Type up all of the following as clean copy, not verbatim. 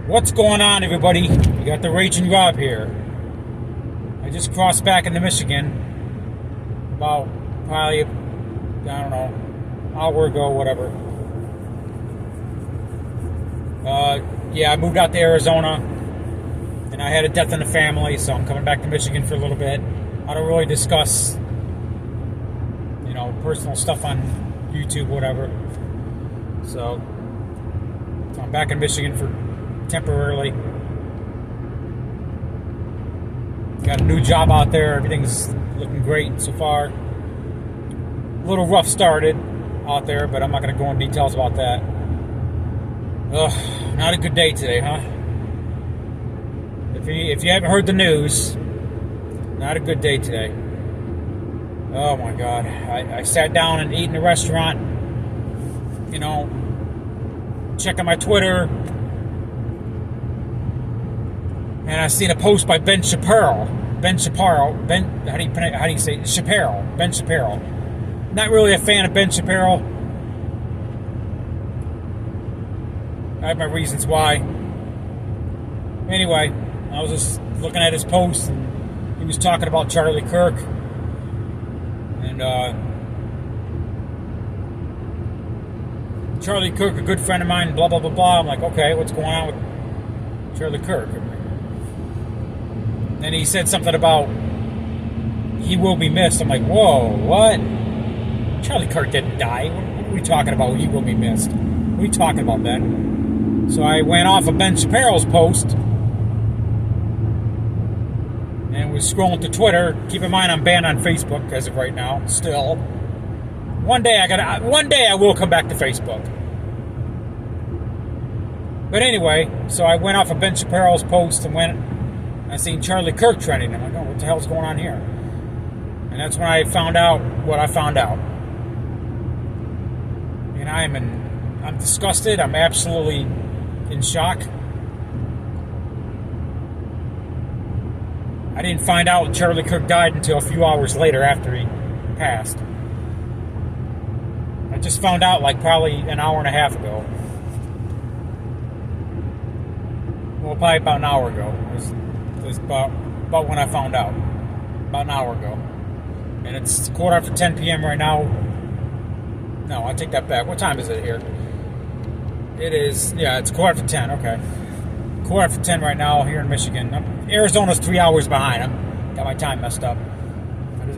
What's going on, everybody? You got the Raging Rob here. I just crossed back into Michigan about probably, I don't know, hour ago, whatever. Yeah, I moved out to Arizona, and I had a death in the family, so I'm coming back to Michigan for a little bit. I don't really discuss, personal stuff on YouTube, whatever. So I'm back in Michigan for temporarily. Got a new job out there. Everything's looking great so far. A little rough started out there, but I'm not going to go into details about that. Ugh, not a good day today, huh? If you haven't heard the news, not a good day today. Oh my God. I sat down and ate in a restaurant, checking my Twitter, and I seen a post by Ben Shapiro. How do you say it? Shapiro. Ben Shapiro. Not really a fan of Ben Shapiro. I have my reasons why. Anyway, I was just looking at his post, and he was talking about Charlie Kirk. And Charlie Kirk, a good friend of mine, blah, blah, blah, blah. I'm like, okay, what's going on with Charlie Kirk? And he said something about he will be missed. I'm like, whoa, what? Charlie Kirk didn't die. What are we talking about? He will be missed. What are you talking about, Ben? So I went off of Ben Shapiro's post and was scrolling to Twitter. Keep in mind, I'm banned on Facebook as of right now. Still, one day I will come back to Facebook. But anyway, so I went off of Ben Shapiro's post and I seen Charlie Kirk trending. I'm like, oh, what the hell's going on here? And that's when I found out what I found out. And I'm disgusted. I'm absolutely in shock. I didn't find out Charlie Kirk died until a few hours later after he passed. I just found out like probably an hour and a half ago. Well, probably about an hour ago. It was about when I found out. About an hour ago. And it's 10:15 p.m. right now. No, I take that back. What time is it here? It is, it's 10:15. Okay. 10:15 right now here in Michigan. Arizona's 3 hours behind. I've got my time messed up.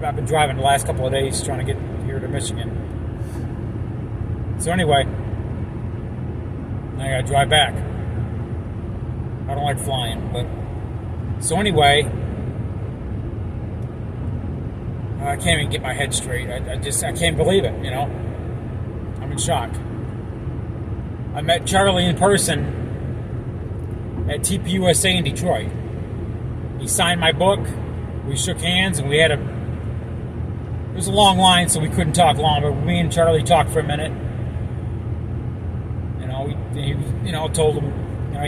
I've been driving the last couple of days trying to get here to Michigan. So anyway, I gotta drive back. I don't like flying, but so anyway, I can't even get my head straight. I can't believe it. I'm in shock. I met Charlie in person at TPUSA in Detroit. He signed my book. We shook hands, and it was a long line, so we couldn't talk long, but me and Charlie talked for a minute. Told him,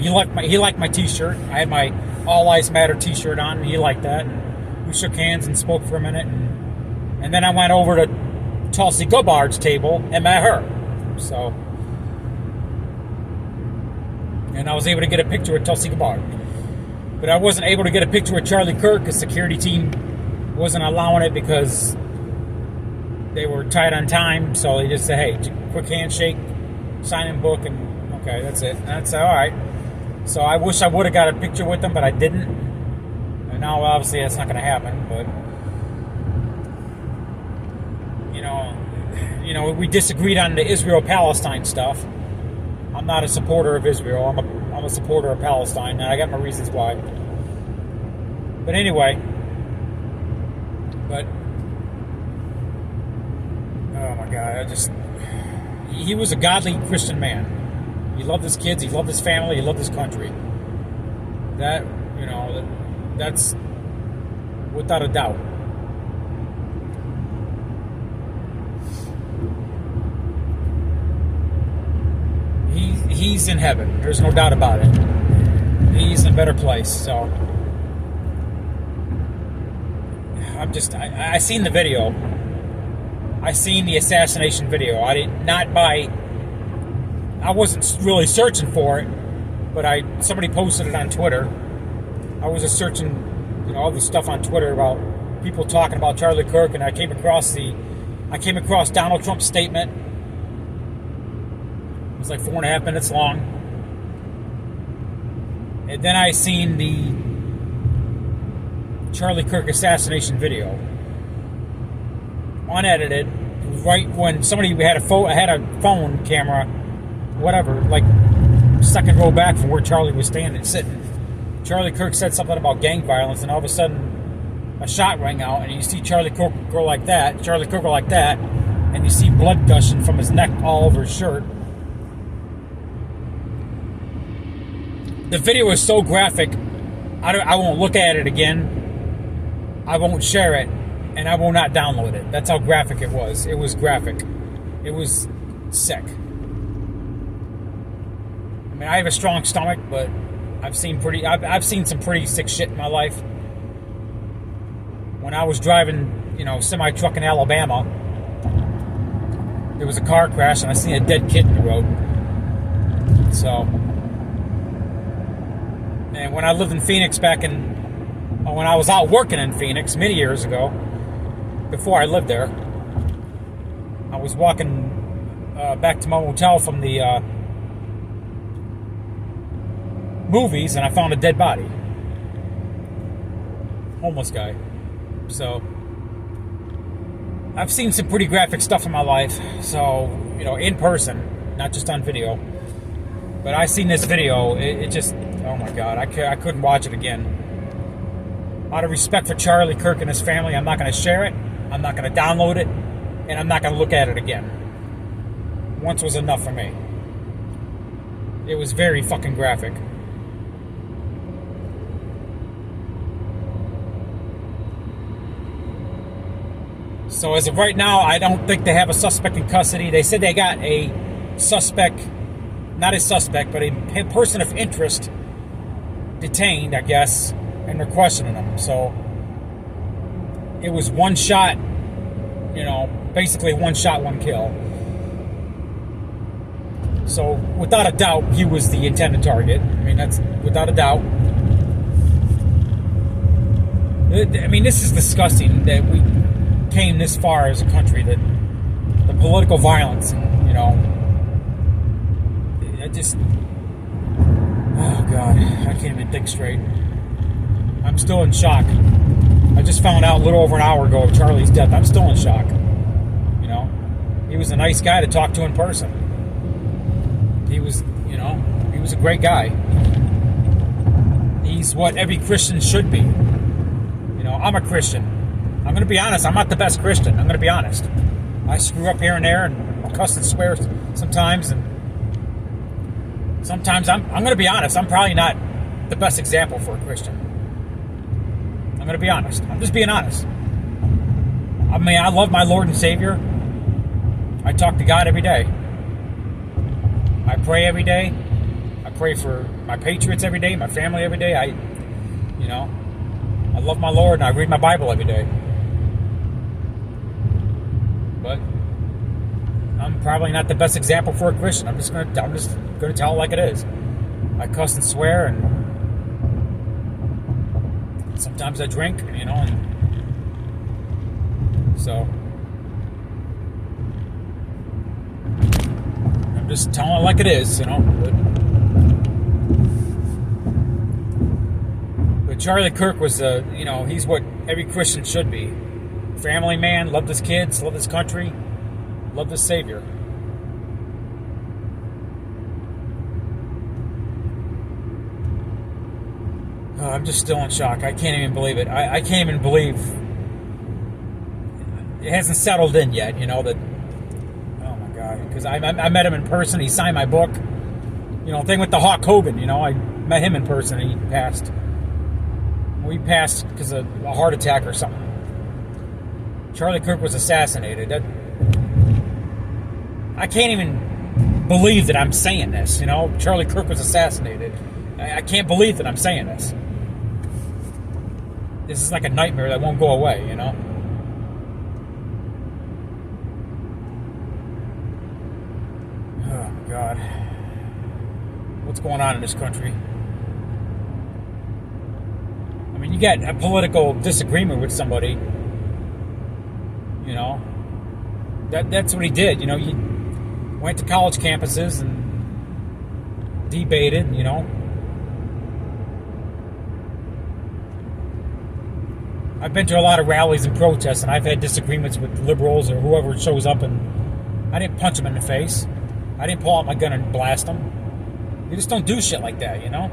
he liked my t-shirt. I had my All Lives Matter t-shirt on, and he liked that. And we shook hands and spoke for a minute, and then I went over to Tulsi Gabbard's table and met her. So, and I was able to get a picture with Tulsi Gabbard. But I wasn't able to get a picture with Charlie Kirk. The security team wasn't allowing it because they were tight on time. So they just said, hey, quick handshake, signing book, and okay, that's it. And that's all right. So I wish I would have got a picture with them, but I didn't. And now, obviously, that's not going to happen. But, we disagreed on the Israel-Palestine stuff. I'm not a supporter of Israel. I'm a supporter of Palestine, and I got my reasons why. But anyway, oh my God, he was a godly Christian man. He loved his kids, he loved his family, he loved his country. That's without a doubt. He's in heaven. There's no doubt about it. He's in a better place. So I seen the video. I seen the assassination video. I wasn't really searching for it. but somebody posted it on Twitter. I was just searching, all the stuff on Twitter about people talking about Charlie Kirk, and I came across Donald Trump's statement. It was like 4.5 minutes long. And then I seen the Charlie Kirk assassination video, unedited, right when somebody had a phone camera, whatever, like second row back from where Charlie was sitting. Charlie Kirk said something about gang violence, and all of a sudden a shot rang out, and you see Charlie Kirk go like that, and you see blood gushing from his neck all over his shirt. The video is so graphic, I won't look at it again. I won't share it, and I will not download it. That's how graphic it was. It was graphic. It was sick. I mean, I have a strong stomach, but I've seen some pretty sick shit in my life. When I was driving, semi-truck in Alabama, there was a car crash, and I seen a dead kid in the road. So, and when I lived in Phoenix when I was out working in Phoenix many years ago, before I lived there, I was walking back to my hotel from the movies, and I found a dead body. Homeless guy. So, I've seen some pretty graphic stuff in my life. So, in person, not just on video. But I seen this video, it just, oh my God, I couldn't watch it again. Out of respect for Charlie Kirk and his family, I'm not going to share it, I'm not going to download it, and I'm not going to look at it again. Once was enough for me. It was very fucking graphic. So as of right now, I don't think they have a suspect in custody. They said they got a suspect, not a suspect, but a person of interest detained, I guess, and they're questioning him. So it was one shot, basically one shot, one kill. So without a doubt, he was the intended target. I mean, that's without a doubt. I mean, this is disgusting that we came this far as a country, that the political violence, it just, oh God, I can't even think straight. I'm still in shock. I just found out a little over an hour ago of Charlie's death. I'm still in shock. He was a nice guy to talk to in person. He was, he was a great guy. He's what every Christian should be. I'm a Christian. I'm going to be honest, I'm not the best Christian. I'm going to be honest. I screw up here and there and cuss and swear sometimes. And sometimes I'm going to be honest, I'm probably not the best example for a Christian. I'm going to be honest. I'm just being honest. I mean, I love my Lord and Savior. I talk to God every day. I pray every day. I pray for my patriots every day, my family every day. I love my Lord, and I read my Bible every day. But I'm probably not the best example for a Christian. I'm just gonna tell it like it is. I cuss and swear, and sometimes I drink, and so I'm just telling it like it is, But Charlie Kirk was, he's what every Christian should be. Family man, loved his kids, loved his country, loved his Savior. Oh, I'm just still in shock. I can't even believe it. I can't even believe it hasn't settled in yet, that, oh my God, because I met him in person. He signed my book. Thing with the Hawk Hogan, I met him in person and he passed. He passed because of a heart attack or something. Charlie Kirk was assassinated. I can't even believe that I'm saying this, Charlie Kirk was assassinated. I can't believe that I'm saying this. This is like a nightmare that won't go away, Oh, God. what's going on in this country. I mean, you get a political disagreement with somebody, you know. That's what he did, you know. He went to college campuses and debated, you know. I've been to a lot of rallies and protests, and I've had disagreements with liberals or whoever shows up, and I didn't punch them in the face. I didn't pull out my gun and blast them. You just don't do shit like that, you know?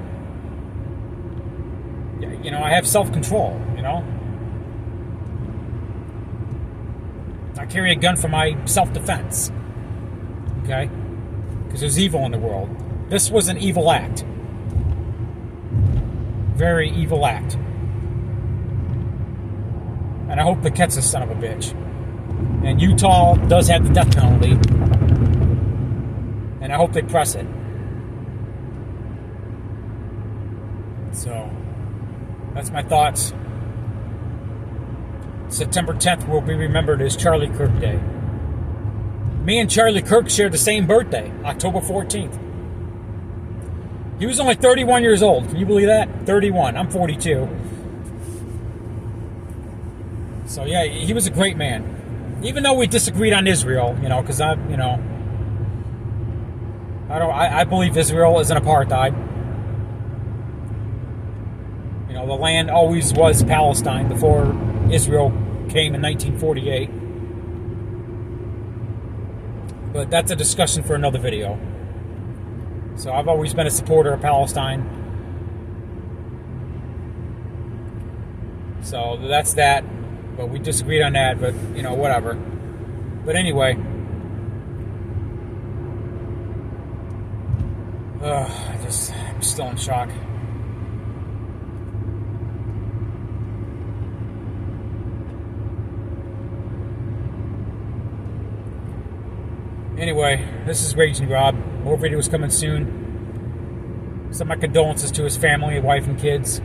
You know, I have self-control, you know? I carry a gun for my self-defense, okay? Because there's evil in the world. This was an evil act. Very evil act. And I hope they catch this son of a bitch. And Utah does have the death penalty. And I hope they press it. So, that's my thoughts. September 10th will be remembered as Charlie Kirk Day. Me and Charlie Kirk shared the same birthday, October 14th. He was only 31 years old. Can you believe that? 31. I'm 42. So yeah, he was a great man. Even though we disagreed on Israel, you know, because I believe Israel is an apartheid. You know, the land always was Palestine before Israel came in 1948. But that's a discussion for another video. So I've always been a supporter of Palestine. So that's that. But we disagreed on that, but, you know, whatever. But anyway. I'm still in shock. Anyway, this is Raging Rob. More videos coming soon. Send my condolences to his family, wife, and kids.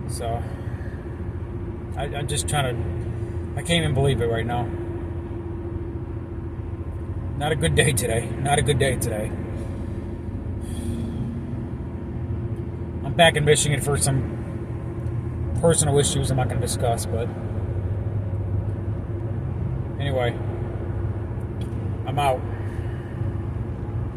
So, I'm just trying to... I can't even believe it right now. Not a good day today. Not a good day today. I'm back in Michigan for some personal issues I'm not going to discuss, but... Anyway, I'm out.